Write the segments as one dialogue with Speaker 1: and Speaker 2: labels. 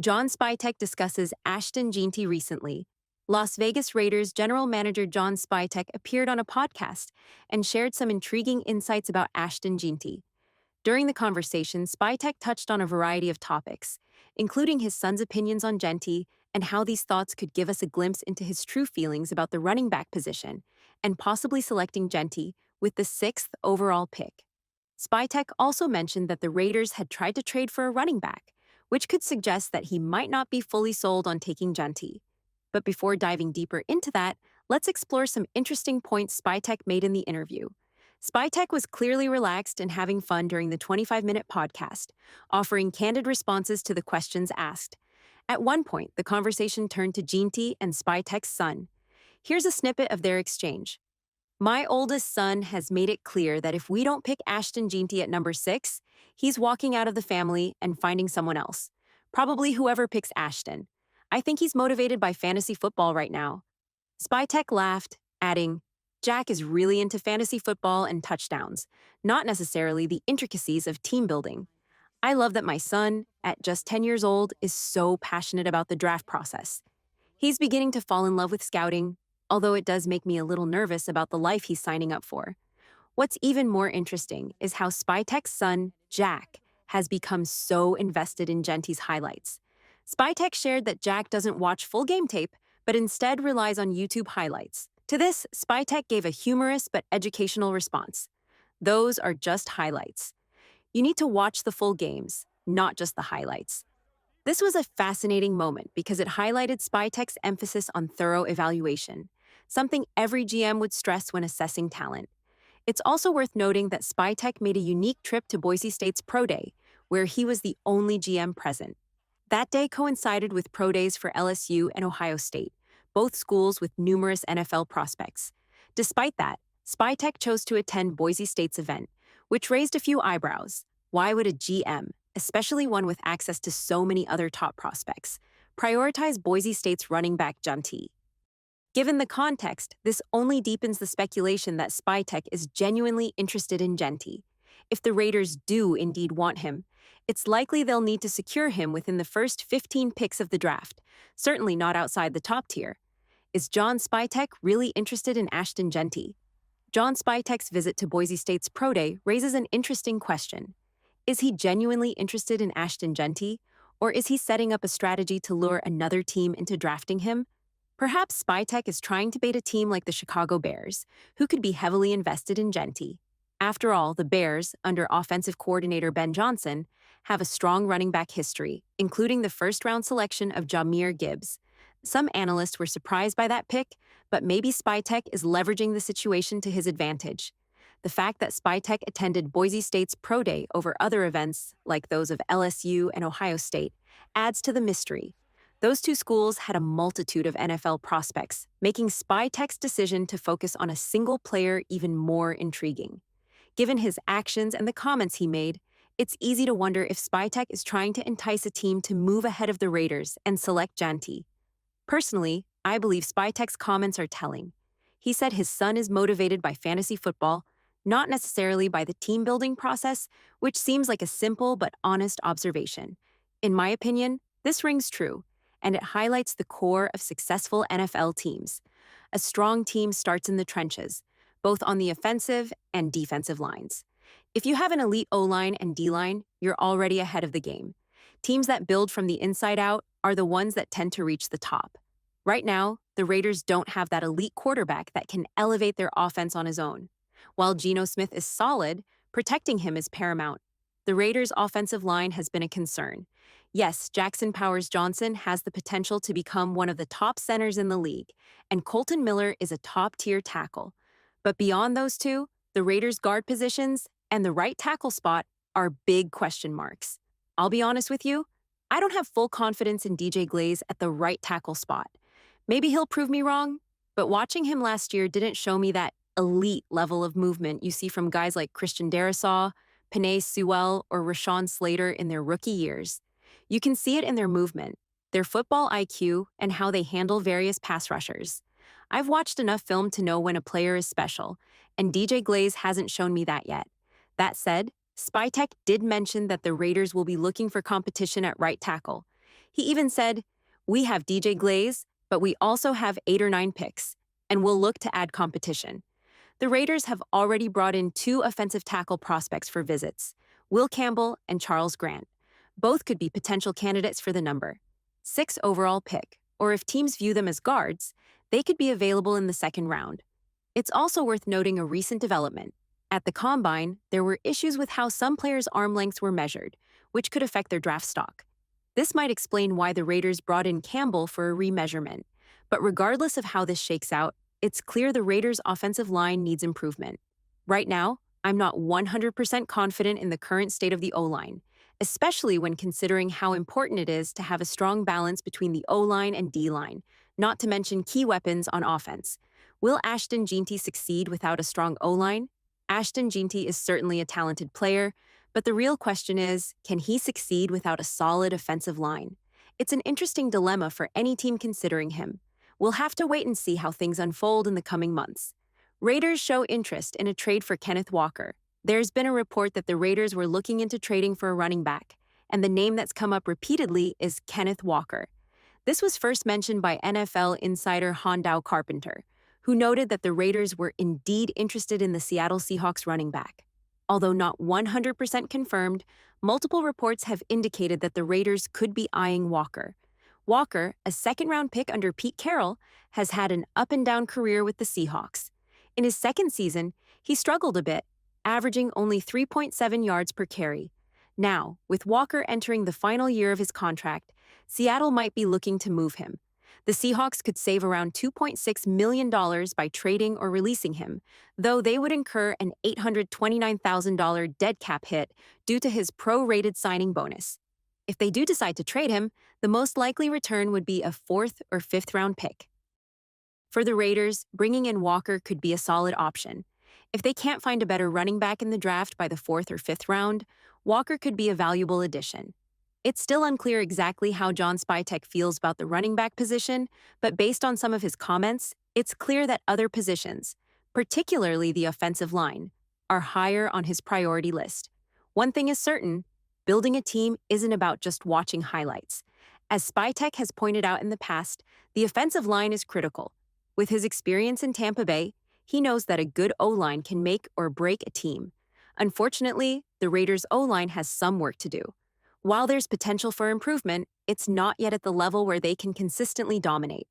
Speaker 1: JohnSpytek discusses Ashton Jeanty recently. Las Vegas Raiders general manager JohnSpytek appeared on a podcast and shared some intriguing insights about Ashton Jeanty. During the conversation, Spytek touched on a variety of topics, including his son's opinions on Jeanty and how these thoughts could give us a glimpse into his true feelings about the running back position and possibly selecting Jeanty with the 6th overall pick. Spytek also mentioned that the Raiders had tried to trade for a running back, which could suggest that he might not be fully sold on taking Jeanty. But before diving deeper into that, let's explore some interesting points Spytek made in the interview. Spytek was clearly relaxed and having fun during the 25-minute podcast, offering candid responses to the questions asked. At one point, the conversation turned to Jeanty and Spytek's son. Here's a snippet of their exchange. "My oldest son has made it clear that if we don't pick Ashton Jeanty at number 6, he's walking out of the family and finding someone else. Probably whoever picks Ashton. I think he's motivated by fantasy football right now." Spytek laughed, adding, "Jack is really into fantasy football and touchdowns, not necessarily the intricacies of team building. I love that my son, at just 10 years old, is so passionate about the draft process. He's beginning to fall in love with scouting, although it does make me a little nervous about the life he's signing up for." What's even more interesting is how Spytek's son, Jack, has become so invested in Jeanty's highlights. Spytek shared that Jack doesn't watch full game tape, but instead relies on YouTube highlights. To this, Spytek gave a humorous but educational response. "Those are just highlights. You need to watch the full games, not just the highlights." This was a fascinating moment because it highlighted Spytek's emphasis on thorough evaluation, something every GM would stress when assessing talent. It's also worth noting that Spytek made a unique trip to Boise State's Pro Day, where he was the only GM present. That day coincided with Pro Days for LSU and Ohio State, both schools with numerous NFL prospects. Despite that, Spytek chose to attend Boise State's event, which raised a few eyebrows. Why would a GM, especially one with access to so many other top prospects, prioritize Boise State's running back Jeanty? Given the context, this only deepens the speculation that Spytek is genuinely interested in Jeanty. If the Raiders do indeed want him, it's likely they'll need to secure him within the first 15 picks of the draft, certainly not outside the top tier. Is JohnSpytek really interested in Ashton Jeanty? JohnSpytek's visit to Boise State's Pro Day raises an interesting question. Is he genuinely interested in Ashton Jeanty, or is he setting up a strategy to lure another team into drafting him? Perhaps Spytek is trying to bait a team like the Chicago Bears, who could be heavily invested in Jeanty. After all, the Bears, under offensive coordinator Ben Johnson, have a strong running back history, including the first-round selection of Jahmyr Gibbs. Some analysts were surprised by that pick, but maybe Spytek is leveraging the situation to his advantage. The fact that Spytek attended Boise State's Pro Day over other events, like those of LSU and Ohio State, adds to the mystery. Those two schools had a multitude of NFL prospects, making Spytek's decision to focus on a single player even more intriguing. Given his actions and the comments he made, it's easy to wonder if Spytek is trying to entice a team to move ahead of the Raiders and select Jeanty. Personally, I believe Spytek's comments are telling. He said his son is motivated by fantasy football, not necessarily by the team-building process, which seems like a simple but honest observation. In my opinion, this rings true, and it highlights the core of successful NFL teams. A strong team starts in the trenches, both on the offensive and defensive lines. If you have an elite O-line and D-line, you're already ahead of the game. Teams that build from the inside out are the ones that tend to reach the top. Right now, the Raiders don't have that elite quarterback that can elevate their offense on his own. While Geno Smith is solid, protecting him is paramount. The Raiders' offensive line has been a concern. Yes, Jackson Powers-Johnson has the potential to become one of the top centers in the league, and Colton Miller is a top-tier tackle. But beyond those two, the Raiders' guard positions and the right tackle spot are big question marks. I'll be honest with you, I don't have full confidence in DJ Glaze at the right tackle spot. Maybe he'll prove me wrong, but watching him last year didn't show me that elite level of movement you see from guys like Christian Darrisaw, Penei Sewell, or Rashawn Slater in their rookie years. You can see it in their movement, their football IQ, and how they handle various pass rushers. I've watched enough film to know when a player is special, and DJ Glaze hasn't shown me that yet. That said, Spytek did mention that the Raiders will be looking for competition at right tackle. He even said, "We have DJ Glaze, but we also have 8 or 9 picks, and we'll look to add competition." The Raiders have already brought in 2 offensive tackle prospects for visits, Will Campbell and Charles Grant. Both could be potential candidates for the number 6 overall pick, or if teams view them as guards, they could be available in the second round. It's also worth noting a recent development. At the Combine, there were issues with how some players' arm lengths were measured, which could affect their draft stock. This might explain why the Raiders brought in Campbell for a remeasurement. But regardless of how this shakes out, it's clear the Raiders' offensive line needs improvement. Right now, I'm not 100% confident in the current state of the O-line, especially when considering how important it is to have a strong balance between the O-line and D-line, not to mention key weapons on offense. Will Ashton Jeanty succeed without a strong O-line? Ashton Jeanty is certainly a talented player, but the real question is, can he succeed without a solid offensive line? It's an interesting dilemma for any team considering him. We'll have to wait and see how things unfold in the coming months. Raiders show interest in a trade for Kenneth Walker. There's been a report that the Raiders were looking into trading for a running back, and the name that's come up repeatedly is Kenneth Walker. This was first mentioned by NFL insider Hondau Carpenter, who noted that the Raiders were indeed interested in the Seattle Seahawks running back. Although not 100% confirmed, multiple reports have indicated that the Raiders could be eyeing Walker. Walker, a second-round pick under PeteCarroll, has had an up-and-down career with the Seahawks. In his second season, he struggled a bit, averaging only 3.7 yards per carry. Now, with Walker entering the final year of his contract, Seattle might be looking to move him. The Seahawks could save around $2.6 million by trading or releasing him, though they would incur an $829,000 dead cap hit due to his pro-rated signing bonus. If they do decide to trade him, the most likely return would be a 4th or 5th round pick. For the Raiders, bringing in Walker could be a solid option. If they can't find a better running back in the draft by the 4th or 5th round, Walker could be a valuable addition. It's still unclear exactly how JohnSpytek feels about the running back position, but based on some of his comments, it's clear that other positions, particularly the offensive line, are higher on his priority list. One thing is certain, building a team isn't about just watching highlights. As Spytek has pointed out in the past, the offensive line is critical. With his experience in Tampa Bay, he knows that a good O-line can make or break a team. Unfortunately, the Raiders' O-line has some work to do. While there's potential for improvement, it's not yet at the level where they can consistently dominate.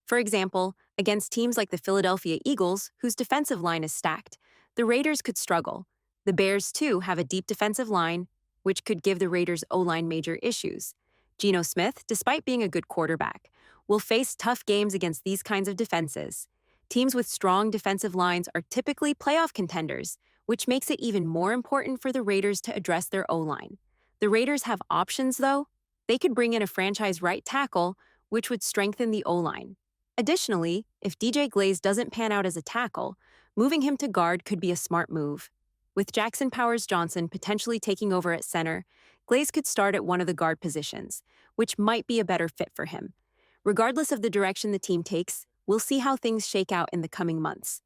Speaker 1: For example, against teams like the Philadelphia Eagles, whose defensive line is stacked, the Raiders could struggle. The Bears, too, have a deep defensive line, which could give the Raiders' O-line major issues. Geno Smith, despite being a good quarterback, will face tough games against these kinds of defenses. Teams with strong defensive lines are typically playoff contenders, which makes it even more important for the Raiders to address their O-line. The Raiders have options, though. They could bring in a franchise right tackle, which would strengthen the O-line. Additionally, if DJ Glaze doesn't pan out as a tackle, moving him to guard could be a smart move. With Jackson Powers-Johnson potentially taking over at center, Glaze could start at one of the guard positions, which might be a better fit for him. Regardless of the direction the team takes, we'll see how things shake out in the coming months.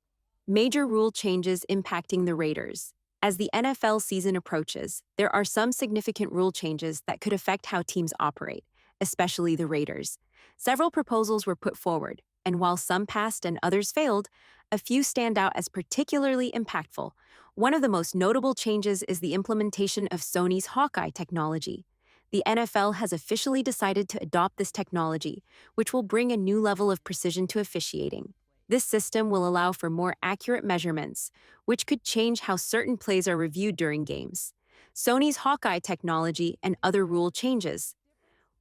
Speaker 1: Major rule changes impacting the Raiders. As the NFL season approaches, there are some significant rule changes that could affect how teams operate, especially the Raiders. Several proposals were put forward, and while some passed and others failed, a few stand out as particularly impactful. One of the most notable changes is the implementation of Sony's Hawkeye technology. The NFL has officially decided to adopt this technology, which will bring a new level of precision to officiating. This system will allow for more accurate measurements, which could change how certain plays are reviewed during games. Sony's Hawkeye technology and other rule changes.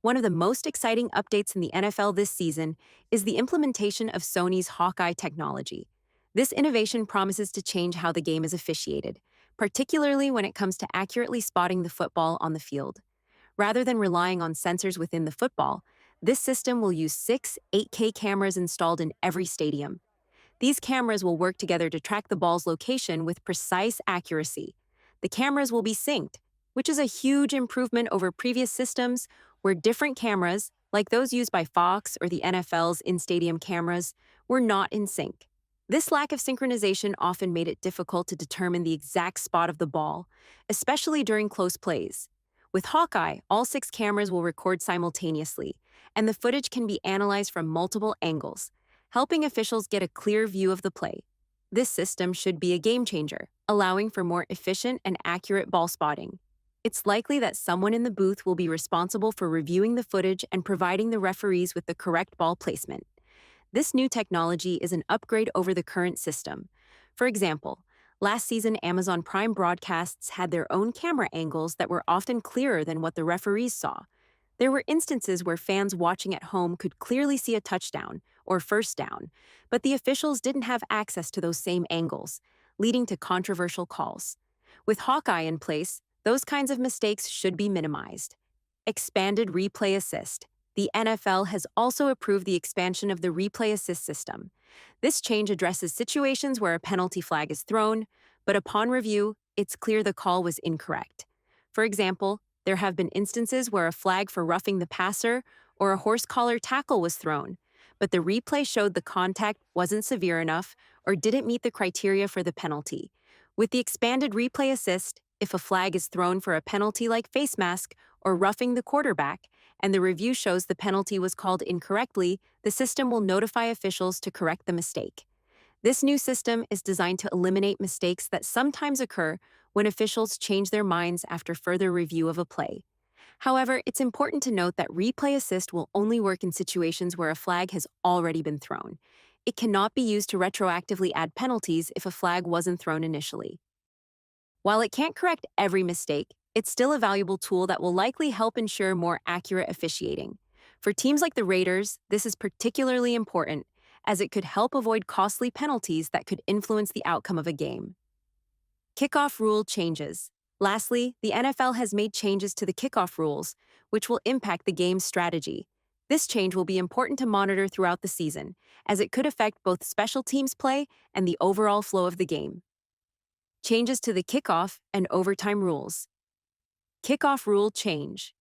Speaker 1: One of the most exciting updates in the NFL this season is the implementation of Sony's Hawkeye technology. This innovation promises to change how the game is officiated, particularly when it comes to accurately spotting the football on the field. Rather than relying on sensors within the football, this system will use 6 8K cameras installed in every stadium. These cameras will work together to track the ball's location with precise accuracy. The cameras will be synced, which is a huge improvement over previous systems where different cameras, like those used by Fox or the NFL's in-stadium cameras, were not in sync. This lack of synchronization often made it difficult to determine the exact spot of the ball, especially during close plays. With Hawkeye, all 6 cameras will record simultaneously, and the footage can be analyzed from multiple angles, helping officials get a clear view of the play. This system should be a game changer, allowing for more efficient and accurate ball spotting. It's likely that someone in the booth will be responsible for reviewing the footage and providing the referees with the correct ball placement. This new technology is an upgrade over the current system. For example, last season Amazon Prime broadcasts had their own camera angles that were often clearer than what the referees saw. There were instances where fans watching at home could clearly see a touchdown or first down, but the officials didn't have access to those same angles, leading to controversial calls. With Hawkeye in place, those kinds of mistakes should be minimized. Expanded Replay Assist. The NFL has also approved the expansion of the Replay Assist system. This change addresses situations where a penalty flag is thrown, but upon review, it's clear the call was incorrect. For example, there have been instances where a flag for roughing the passer or a horse collar tackle was thrown, but the replay showed the contact wasn't severe enough or didn't meet the criteria for the penalty. With the expanded Replay Assist, if a flag is thrown for a penalty like face mask or roughing the quarterback, and the review shows the penalty was called incorrectly, the system will notify officials to correct the mistake. This new system is designed to eliminate mistakes that sometimes occur when officials change their minds after further review of a play. However, it's important to note that Replay Assist will only work in situations where a flag has already been thrown. It cannot be used to retroactively add penalties if a flag wasn't thrown initially. While it can't correct every mistake, it's still a valuable tool that will likely help ensure more accurate officiating. For teams like the Raiders, this is particularly important, as it could help avoid costly penalties that could influence the outcome of a game. Kickoff rule changes. Lastly, the NFL has made changes to the kickoff rules, which will impact the game's strategy. This change will be important to monitor throughout the season, as it could affect both special teams play and the overall flow of the game. Changes to the kickoff and overtime rules. Kickoff rule change.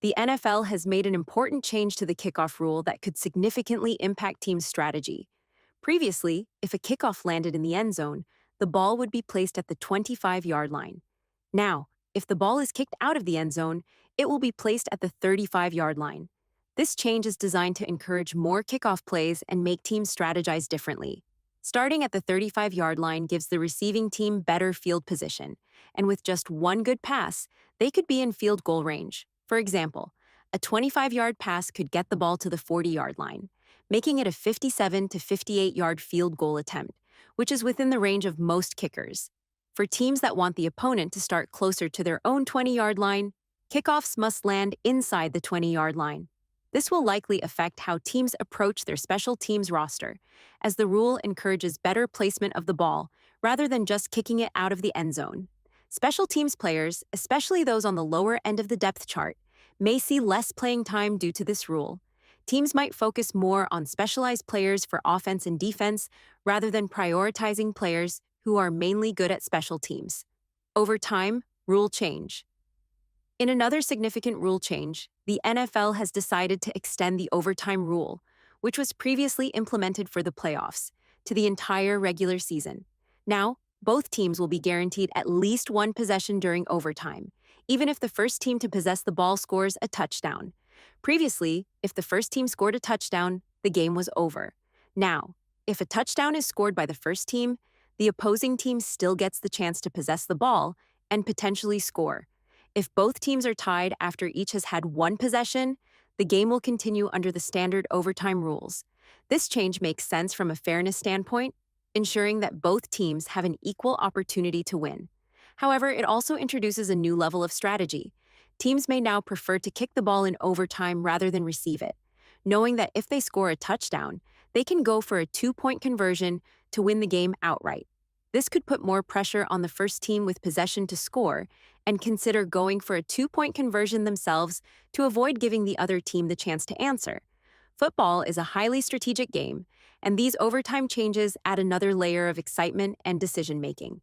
Speaker 1: The NFL has made an important change to the kickoff rule that could significantly impact teams' strategy. Previously, if a kickoff landed in the end zone, the ball would be placed at the 25-yard line. Now, if the ball is kicked out of the end zone, it will be placed at the 35-yard line. This change is designed to encourage more kickoff plays and make teams strategize differently. Starting at the 35-yard line gives the receiving team better field position, and with just one good pass, they could be in field goal range. For example, a 25-yard pass could get the ball to the 40-yard line, making it a 57 to 58-yard field goal attempt, which is within the range of most kickers. For teams that want the opponent to start closer to their own 20-yard line, kickoffs must land inside the 20-yard line. This will likely affect how teams approach their special teams roster, as the rule encourages better placement of the ball rather than just kicking it out of the end zone. Special teams players, especially those on the lower end of the depth chart, may see less playing time due to this rule. Teams might focus more on specialized players for offense and defense rather than prioritizing players who are mainly good at special teams. Over time, rule change. In another significant rule change, the NFL has decided to extend the overtime rule, which was previously implemented for the playoffs, to the entire regular season. Now, both teams will be guaranteed at least one possession during overtime, even if the first team to possess the ball scores a touchdown. Previously, if the first team scored a touchdown, the game was over. Now, if a touchdown is scored by the first team, the opposing team still gets the chance to possess the ball and potentially score. If both teams are tied after each has had one possession, the game will continue under the standard overtime rules. This change makes sense from a fairness standpoint, ensuring that both teams have an equal opportunity to win. However, it also introduces a new level of strategy. Teams may now prefer to kick the ball in overtime rather than receive it, knowing that if they score a touchdown, they can go for a 2-point conversion to win the game outright. This could put more pressure on the first team with possession to score and consider going for a 2-point conversion themselves to avoid giving the other team the chance to answer. Football is a highly strategic game, and these overtime changes add another layer of excitement and decision-making.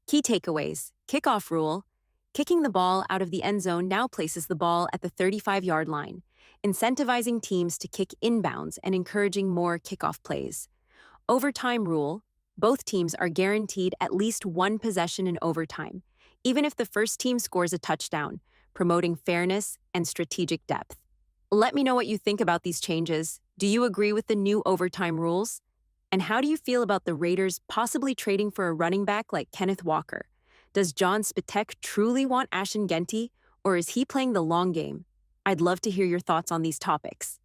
Speaker 1: Key takeaways. Kickoff rule. Kicking the ball out of the end zone now places the ball at the 35-yard line, incentivizing teams to kick inbounds and encouraging more kickoff plays. Overtime rule. Both teams are guaranteed at least one possession in overtime, even if the first team scores a touchdown, promoting fairness and strategic depth. Let me know what you think about these changes. Do you agree with the new overtime rules? And how do you feel about the Raiders possibly trading for a running back like Kenneth Walker? Does JohnSpytek truly want Ashton Genty, or is he playing the long game? I'd love to hear your thoughts on these topics.